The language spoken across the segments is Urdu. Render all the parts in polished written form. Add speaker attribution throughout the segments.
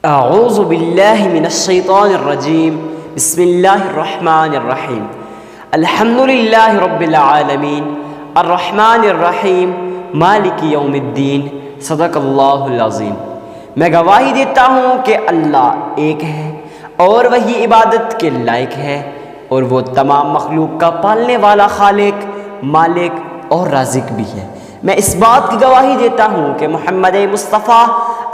Speaker 1: اعوذ باللہ من الشیطان الرجیم بسم اللہ الرحمن الرحیم الحمد للہ رب العالمین الرحمن الرحیم مالک یوم الدین صدق اللہ العظیم۔ میں گواہی دیتا ہوں کہ اللہ ایک ہے اور وہی عبادت کے لائق ہے، اور وہ تمام مخلوق کا پالنے والا خالق، مالک اور رازق بھی ہے۔ میں اس بات کی گواہی دیتا ہوں کہ محمد مصطفیٰ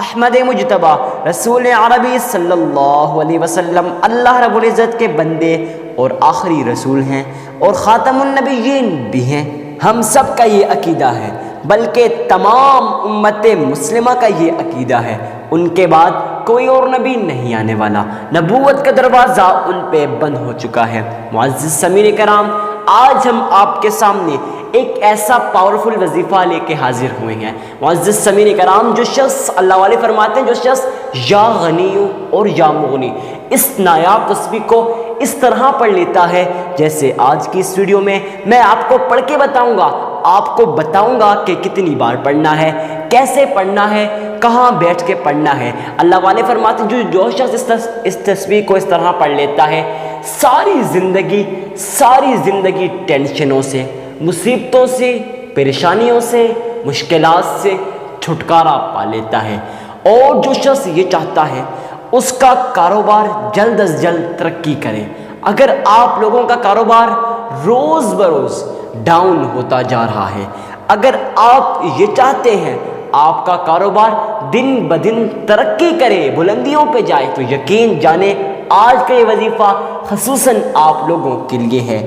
Speaker 1: احمد مجتبیٰ رسول عربی صلی اللہ علیہ وسلم اللہ رب العزت کے بندے اور آخری رسول ہیں اور خاتم النبیین بھی ہیں۔ ہم سب کا یہ عقیدہ ہے، بلکہ تمام امت مسلمہ کا یہ عقیدہ ہے، ان کے بعد کوئی اور نبی نہیں آنے والا، نبوت کا دروازہ ان پہ بند ہو چکا ہے۔ معزز سامعین کرام، آج ہم آپ کے سامنے ایک ایسا پاورفل وظیفہ لے کے حاضر ہوئے ہیں۔ معزز سامعین کرام، جو شخص اللہ والے فرماتے ہیں، جو شخص یا غنی اور یا مغنی اس نایاب تسبیح کو اس طرح پڑھ لیتا ہے جیسے آج کی اس ویڈیو میں آپ کو پڑھ کے بتاؤں گا، آپ کو بتاؤں گا کہ کتنی بار پڑھنا ہے، کیسے پڑھنا ہے، کہاں بیٹھ کے پڑھنا ہے۔ اللہ والے فرماتے ہیں جو شخص اس تسبیح کو اس طرح پڑھ لیتا ہے، ساری زندگی ٹینشنوں سے، مصیبتوں سے، پریشانیوں سے، مشکلات سے چھٹکارا پا لیتا ہے۔ اور جو شخص یہ چاہتا ہے اس کا کاروبار جلد از جلد ترقی کرے، اگر آپ لوگوں کا کاروبار روز بروز ڈاؤن ہوتا جا رہا ہے، اگر آپ یہ چاہتے ہیں آپ کا کاروبار دن بدن ترقی کرے، بلندیوں پہ جائے، تو یقین جانیں آج کا یہ وظیفہ خصوصاً آپ لوگوں کے لیے ہے۔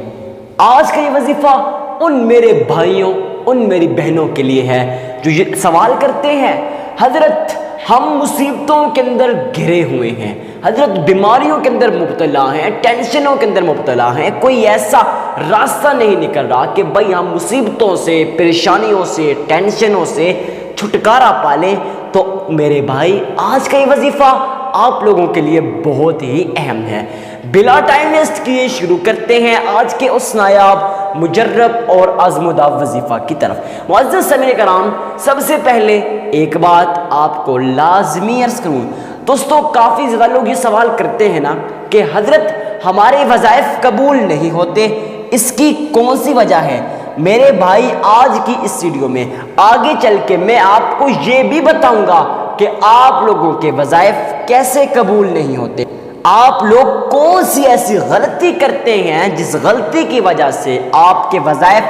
Speaker 1: آج کا یہ وظیفہ ان میرے بھائیوں، ان میری بہنوں کے لیے ہے جو یہ سوال کرتے ہیں، حضرت ہم مصیبتوں کے اندر گھرے ہوئے ہیں، حضرت بیماریوں کے اندر مبتلا ہیں، ٹینشنوں کے اندر مبتلا ہیں، کوئی ایسا راستہ نہیں نکل رہا کہ بھائی ہم مصیبتوں سے، پریشانیوں سے، ٹینشنوں سے چھٹکارا پالیں۔ تو میرے بھائی، آج کا یہ وظیفہ آپ لوگوں کے لیے بہت ہی اہم ہے۔ بلا ٹائم ویسٹ کیے شروع کرتے ہیں آج کے اس نایاب، مجرب اور آزمودہ وظیفہ کی طرف۔ معزز سامعین کرام، سب سے پہلے ایک بات آپ کو لازمی عرض کروں۔ دوستو، کافی زیادہ لوگ یہ سوال کرتے ہیں نا کہ حضرت ہمارے وظائف قبول نہیں ہوتے، اس کی کون سی وجہ ہے؟ میرے بھائی، آج کی اس ویڈیو میں آگے چل کے میں آپ کو یہ بھی بتاؤں گا کہ آپ لوگوں کے وظائف کیسے قبول نہیں ہوتے، آپ لوگ کون سی ایسی غلطی کرتے ہیں جس غلطی کی وجہ سے آپ کے وظائف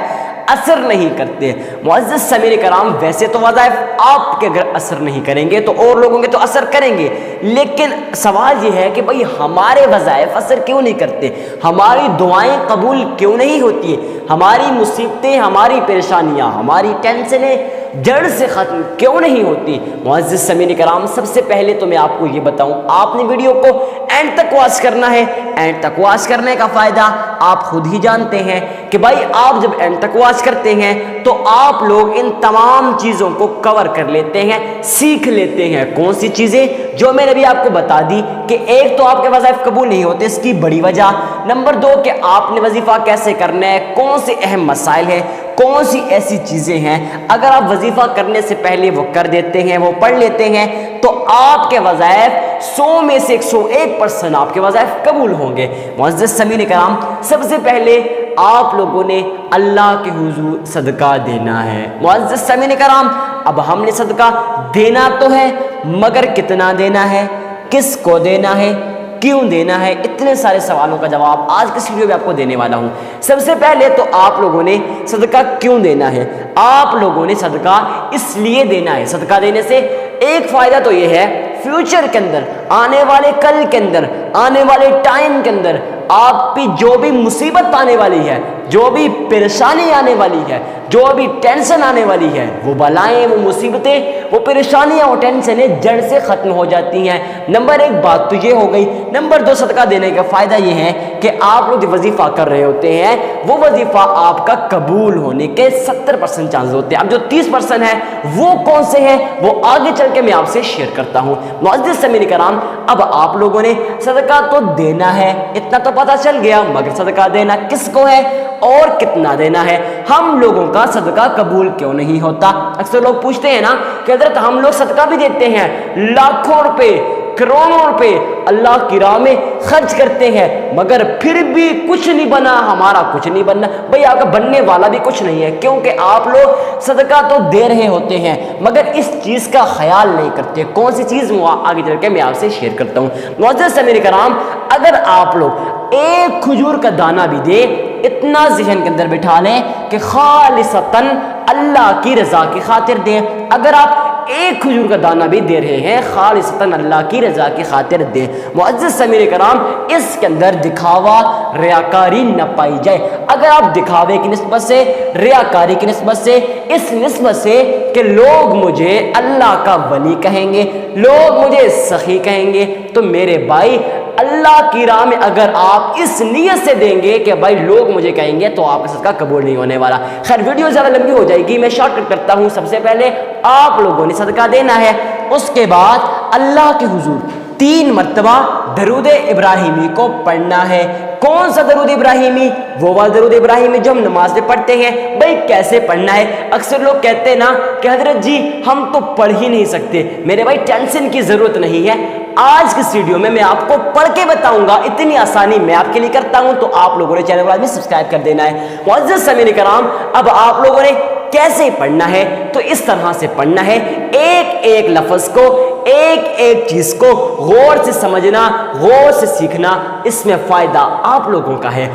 Speaker 1: اثر نہیں کرتے۔ معزز سامعین کرام، ویسے تو وظائف آپ کے اگر اثر نہیں کریں گے تو اور لوگوں کے تو اثر کریں گے، لیکن سوال یہ ہے کہ بھئی ہمارے وظائف اثر کیوں نہیں کرتے، ہماری دعائیں قبول کیوں نہیں ہوتی، ہماری مصیبتیں، ہماری پریشانیاں، ہماری ٹینشنیں جڑ سے ختم کیوں نہیں ہوتی؟ معزز سامعین کرام، سب سے پہلے تو میں آپ کو یہ بتاؤں، آپ نے ویڈیو کو اینڈ تک واچ کرنا ہے۔ اینڈ تک واچ کرنے کا فائدہ آپ خود ہی جانتے ہیں کہ بھائی آپ جب اینڈ تک واچ کرتے ہیں تو آپ لوگ ان تمام چیزوں کو کور کر لیتے ہیں، سیکھ لیتے ہیں۔ کون سی چیزیں؟ جو میں نے بھی آپ کو بتا دی کہ ایک تو آپ کے وظائف قبول نہیں ہوتے، اس کی بڑی وجہ، نمبر دو کہ آپ نے وظیفہ کیسے کرنا ہے، کون سے اہم مسائل ہیں، کون سی ایسی چیزیں ہیں اگر آپ وظیفہ کرنے سے پہلے وہ کر دیتے ہیں، وہ پڑھ لیتے ہیں، تو آپ کے وظائف 100 میں سے 101% آپ کے وظائف قبول ہوں گے۔ معزز سامعین کرام، سب سے پہلے آپ لوگوں نے اللہ کے حضور صدقہ دینا ہے۔ معزز سامعین کرام، اب ہم نے صدقہ دینا تو ہے، مگر کتنا دینا ہے، کس کو دینا ہے، کیوں دینا ہے، اتنے سارے سوالوں کا جواب آج کی ویڈیو میں آپ کو دینے والا ہوں۔ سب سے پہلے تو آپ لوگوں نے صدقہ کیوں دینا ہے؟ آپ لوگوں نے صدقہ اس لیے دینا ہے۔ صدقہ دینے سے ایک فائدہ تو یہ ہے، فیوچر کے اندر، آنے والے کل کے اندر، آنے والے ٹائم کے اندر آپ پہ جو بھی مصیبت آنے والی ہے، جو بھی پریشانی آنے والی ہے، جو بھی ٹینشن آنے والی ہے، وہ بلائیں، وہ مصیبتیں، وہ پریشانیاں، وہ ٹینشنیں جڑ سے ختم ہو جاتی ہیں۔ نمبر ایک بات تو یہ ہو گئی۔ نمبر دو، صدقہ دینے کا فائدہ یہ ہے کہ آپ لوگ جو وظیفہ کر رہے ہوتے ہیں وہ وظیفہ آپ کا قبول ہونے کے 70% چانس ہوتے ہیں۔ اب جو 30% ہے وہ کون سے ہیں، وہ آگے چل کے میں آپ سے شیئر کرتا ہوں۔ معزز سامعین کرام، اب آپ لوگوں نے صدقہ تو دینا ہے، اتنا تو پتہ چل گیا، مگر صدقہ دینا کس کو ہے اور کتنا دینا ہے؟ ہم لوگوں کا صدقہ قبول کیوں نہیں ہوتا؟ اکثر لوگ پوچھتے ہیں نا کہ حضرت ہم لوگ صدقہ بھی دیتے ہیں لاکھوں روپے، کروڑوں روپے اللہ کی راہ میں خرچ کرتے ہیں مگر پھر بھی کچھ نہیں بنا، ہمارا کچھ نہیں بننا، بھئی آپ کا بننے والا بھی کچھ نہیں ہے، کیونکہ آپ لوگ صدقہ تو دے رہے ہوتے ہیں مگر اس چیز کا خیال نہیں کرتے۔ کون سی چیز وہ آگے چل کے میں آپ سے شیئر کرتا ہوں۔ معزز سامعین کرام، اگر آپ لوگ ایک کھجور کا دانہ بھی دے، اتنا ذہن کے اندر بٹھا لیں کہ خالصتاً اللہ کی رضا کی خاطر دیں۔ اگر آپ ایک کھجور کا دانہ بھی دے رہے ہیں، خالصتاً اللہ کی رضا کی خاطر دیں۔ معزز سامعین کرام، اس کے اندر دکھاوا، ریاکاری نہ پائی جائے۔ اگر آپ دکھاوے کی نسبت سے، ریاکاری کی نسبت سے، اس نسبت سے کہ لوگ مجھے اللہ کا ولی کہیں گے، لوگ مجھے سخی کہیں گے، تو میرے بھائی اللہ کی راہ میں اگر آپ اس نیت سے دیں گے کہ بھائی لوگ مجھے کہیں گے، تو آپ کا صدقہ قبول نہیں ہونے والا۔ خیر، ویڈیو زیادہ لمبی ہو جائے گی، میں شارٹ کٹ کرتا ہوں۔ سب سے پہلے آپ لوگوں نے صدقہ دینا ہے، اس کے بعد اللہ کے حضور 3 مرتبہ درود ابراہیمی کو پڑھنا ہے۔ کون سا درود ابراہیمی؟ وہ والا درود ابراہیمی جو ہم نماز میں پڑھتے ہیں۔ بھائی کیسے پڑھنا ہے؟ اکثر لوگ کہتے ہیں نا کہ حضرت جی ہم تو پڑھ ہی نہیں سکتے۔ میرے بھائی ٹینشن کی ضرورت نہیں ہے، آج کی اس ویڈیو میں آپ کو پڑھ کے بتاؤں گا، اتنی آسانی میں آپ کے لیے کرتا ہوں، تو آپ لوگوں نے چینل کو آدمی سبسکرائب کر دینا ہے۔ معزز سامعین کرام، اب آپ لوگوں نے کیسے پڑھنا ہے؟ تو اس طرح سے پڑھنا ہے، ایک ایک لفظ کو، ایک ایک چیز کو غور سے سمجھنا، غور سے سیکھنا، اس میں فائدہ آپ لوگوں کا ہے۔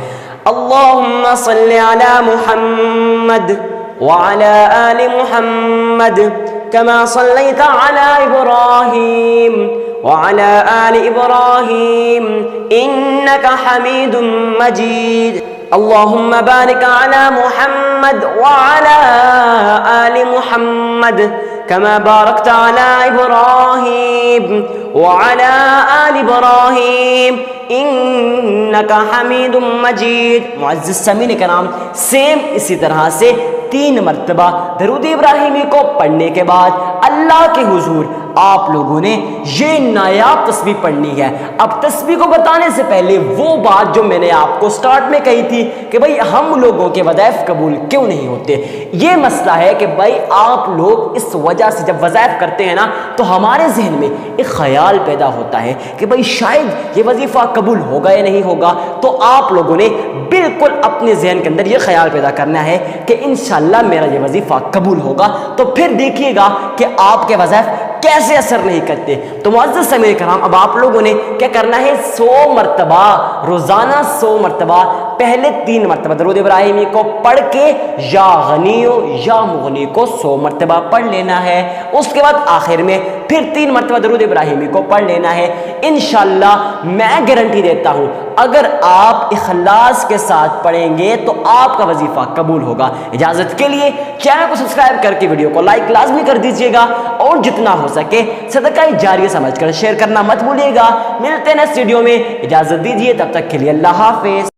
Speaker 1: اللہم صلی علی محمد وعلی آل محمد کما صلیت علی ابراہیم وعلی آل ابراہیم انک حمید مجید۔ اللہم بارک علی محمد وعلی آل محمد كما باركت على إبراهيم وعلى آل إبراهيم إنك حميد مجيد۔ معزز سامعین کرام، سیم اسی طرح سے 3 مرتبہ درود ابراہیمی کو پڑھنے کے بعد اللہ کے حضور آپ لوگوں نے یہ نایاب تسبیح پڑھنی ہے۔ اب تسبیح کو بتانے سے پہلے وہ بات جو میں نے آپ کو سٹارٹ میں کہی تھی کہ بھئی ہم لوگوں کے وظائف قبول کیوں نہیں ہوتے، یہ مسئلہ ہے کہ بھئی آپ لوگ اس وجہ سے جب وظائف کرتے ہیں نا تو ہمارے ذہن میں ایک خیال پیدا ہوتا ہے کہ بھئی شاید یہ وظیفہ قبول ہوگا یا نہیں ہوگا، تو آپ لوگوں نے بالکل اپنے ذہن کے اندر یہ خیال پیدا کرنا ہے کہ انشاءاللہ میرا یہ وظیفہ قبول ہوگا، تو پھر دیکھیے گا کہ آپ کے وظائف کیسے اثر نہیں کرتے۔ تو معزز سامعین کرام، اب آپ لوگوں نے کیا کرنا ہے، 100 مرتبہ روزانہ 100 مرتبہ پہلے 3 مرتبہ درود ابراہیمی کو پڑھ کے یا غنیو یا مغنی کو 100 مرتبہ پڑھ لینا ہے۔ اس کے بعد آخر میں پھر 3 مرتبہ درود ابراہیمی کو پڑھ لینا ہے۔ انشاءاللہ میں گارنٹی دیتا ہوں اگر آپ اخلاص کے ساتھ پڑھیں گے تو آپ کا وظیفہ قبول ہوگا۔ اجازت کے لیے چینل کو سبسکرائب کر کے ویڈیو کو لائک لازمی کر دیجیے گا، اور جتنا ہو سکے صدقہ جاریہ سمجھ کر شیئر کرنا مت بھولیے گا۔ ملتے ہیں نیکسٹ ویڈیو میں، اجازت دیجیے، تب تک کے لیے اللہ حافظ۔